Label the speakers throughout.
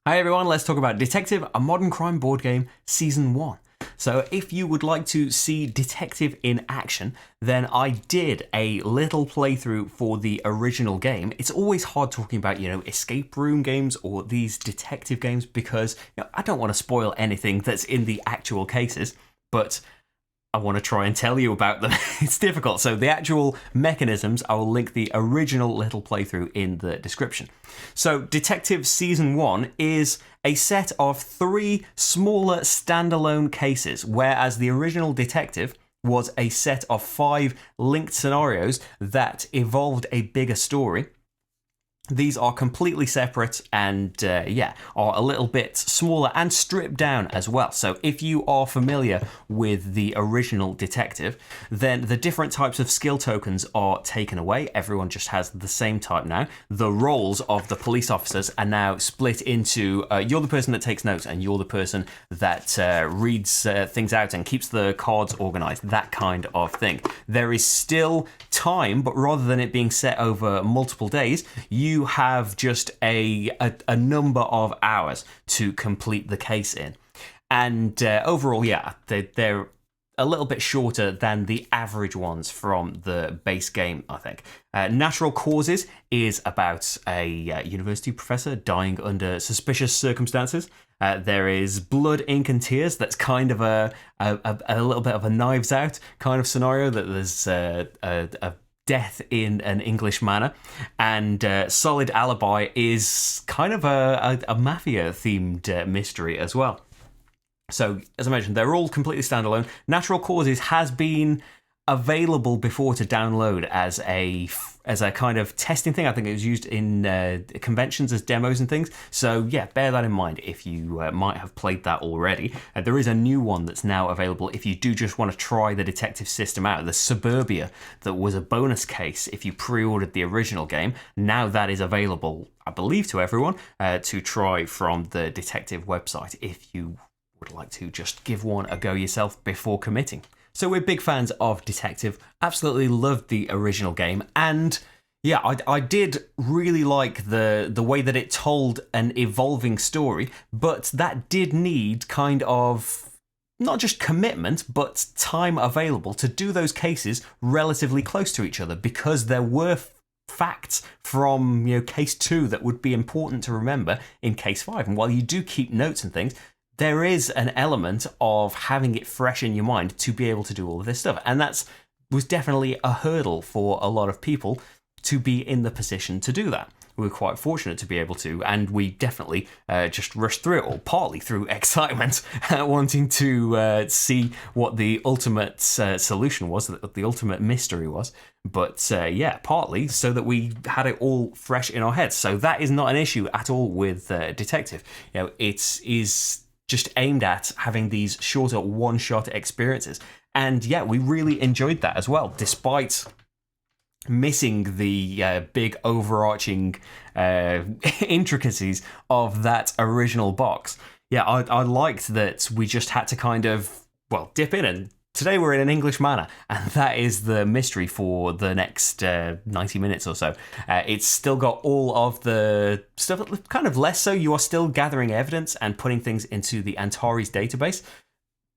Speaker 1: Hi everyone, let's talk about Detective, a modern crime board game, Season 1. So if you would like to see Detective in action, then I did a little playthrough for the original game. It's always hard talking about, escape room games or these detective games because I don't want to spoil anything that's in the actual cases, but I want to try and tell you about them. It's difficult. So the actual mechanisms, I will link the original little playthrough in the description. So Detective Season 1 is a set of 3 smaller standalone cases, whereas the original Detective was a set of 5 linked scenarios that evolved a bigger story. These are completely separate and, are a little bit smaller and stripped down as well. So if you are familiar with the original Detective, then the different types of skill tokens are taken away. Everyone just has the same type now. The roles of the police officers are now split into, you're the person that takes notes and you're the person that reads things out and keeps the cards organized, that kind of thing. There is still time, but rather than it being set over multiple days, you have just a number of hours to complete the case in. And overall, they're a little bit shorter than the average ones from the base game, I think. Natural Causes is about a university professor dying under suspicious circumstances. There is Blood, Ink and Tears. That's kind of a little bit of a Knives Out kind of scenario, that there's a death in an English manner. And Solid Alibi is kind of a mafia-themed mystery as well. So, as I mentioned, they're all completely standalone. Natural Causes has been available before to download as a kind of testing thing. I think it was used in conventions as demos and things. So yeah, bear that in mind if you might have played that already. There is a new one that's now available if you do just want to try the detective system out. The Suburbia, that was a bonus case if you pre-ordered the original game. Now that is available, I believe, to everyone to try from the detective website if you would like to just give one a go yourself before committing. So we're big fans of Detective, absolutely loved the original game, and yeah, I did really like the way that it told an evolving story, but that did need kind of not just commitment, but time available to do those cases relatively close to each other, because there were facts from case 2 that would be important to remember in case 5, and while you do keep notes and things, there is an element of having it fresh in your mind to be able to do all of this stuff. And that was definitely a hurdle for a lot of people to be in the position to do that. We were quite fortunate to be able to, and we definitely just rushed through it all, partly through excitement, wanting to see what the ultimate solution was, what the ultimate mystery was. But partly so that we had it all fresh in our heads. So that is not an issue at all with Detective. It is just aimed at having these shorter one-shot experiences. And yeah, we really enjoyed that as well, despite missing the big overarching intricacies of that original box. Yeah, I liked that we just had to kind of, dip in, and today we're in an English manner, and that is the mystery for the next 90 minutes or so. It's still got all of the stuff, kind of less so. You are still gathering evidence and putting things into the Antares database.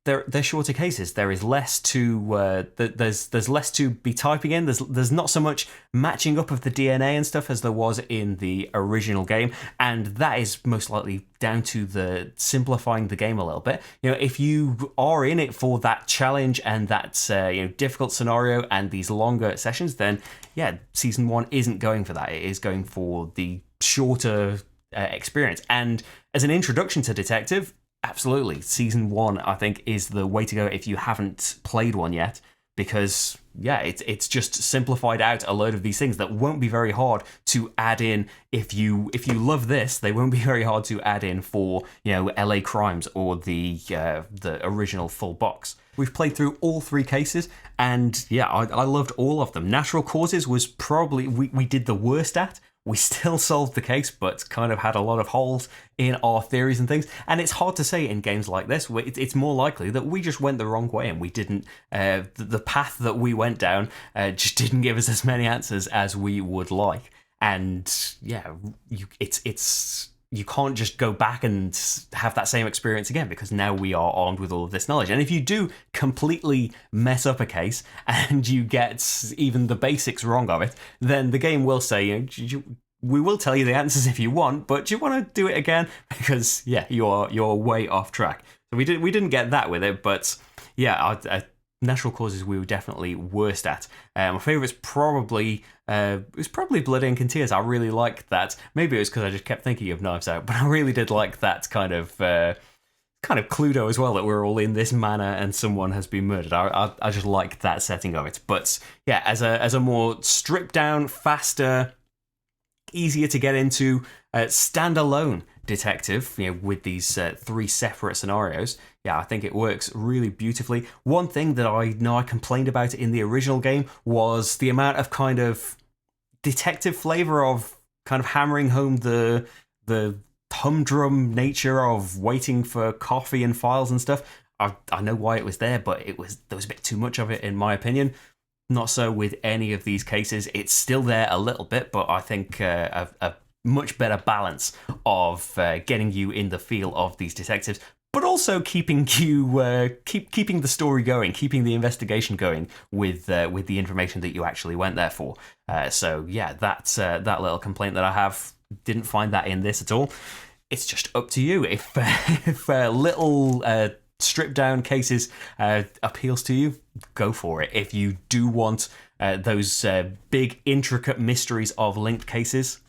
Speaker 1: They're shorter cases. There is less to there's less to be typing in. There's not so much matching up of the DNA and stuff as there was in the original game, and that is most likely down to the simplifying the game a little bit. If you are in it for that challenge and that difficult scenario and these longer sessions, then yeah, Season 1 isn't going for that. It is going for the shorter experience. And as an introduction to Detective, absolutely, Season 1, I think, is the way to go if you haven't played one yet, because, yeah, it's just simplified out a load of these things that won't be very hard to add in. If you love this, they won't be very hard to add in for, LA Crimes or the original full box. We've played through all 3 cases, and, yeah, I loved all of them. Natural Causes was probably, we did the worst at. We still solved the case, but kind of had a lot of holes in our theories and things. And it's hard to say in games like this. It's more likely that we just went the wrong way and we didn't. The path that we went down just didn't give us as many answers as we would like. And yeah, it's you can't just go back and have that same experience again, because now we are armed with all of this knowledge. And if you do completely mess up a case and you get even the basics wrong of it, then the game will say, we will tell you the answers if you want, but do you want to do it again? Because yeah, you're way off track. So we didn't get that with it, but yeah, natural causes we were definitely worst at. My favourite's probably Blood, Ink and Tears. I really liked that. Maybe it was because I just kept thinking of Knives Out, but I really did like that kind of Cluedo as well, that we're all in this manor and someone has been murdered. I just liked that setting of it. But yeah, as a more stripped down, faster, easier to get into standalone detective, with these 3 separate scenarios, I think it works really beautifully. One thing that I know I complained about in the original game was the amount of kind of detective flavor of kind of hammering home the humdrum nature of waiting for coffee and files and stuff. I know why it was there, but there was a bit too much of it in my opinion. Not so with any of these cases. It's still there a little bit, but I think a much better balance of getting you in the feel of these detectives, but also keeping you keeping the story going, keeping the investigation going with the information that you actually went there for. So yeah, that's that little complaint that I have. Didn't find that in this at all. It's just up to you. If little stripped down cases appeals to you, go for it. If you do want those big intricate mysteries of linked cases,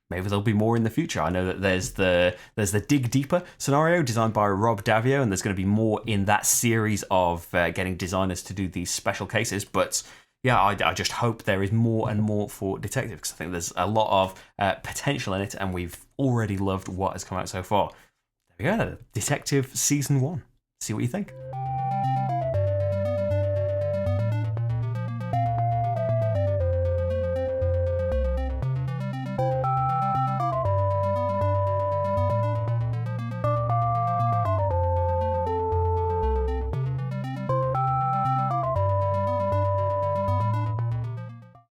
Speaker 1: maybe there'll be more in the future. I know that there's the Dig Deeper scenario designed by Rob Davio, and there's going to be more in that series of getting designers to do these special cases. But yeah, I just hope there is more and more for Detective, because I think there's a lot of potential in it, and we've already loved what has come out so far. There we go, Detective Season 1. See what you think.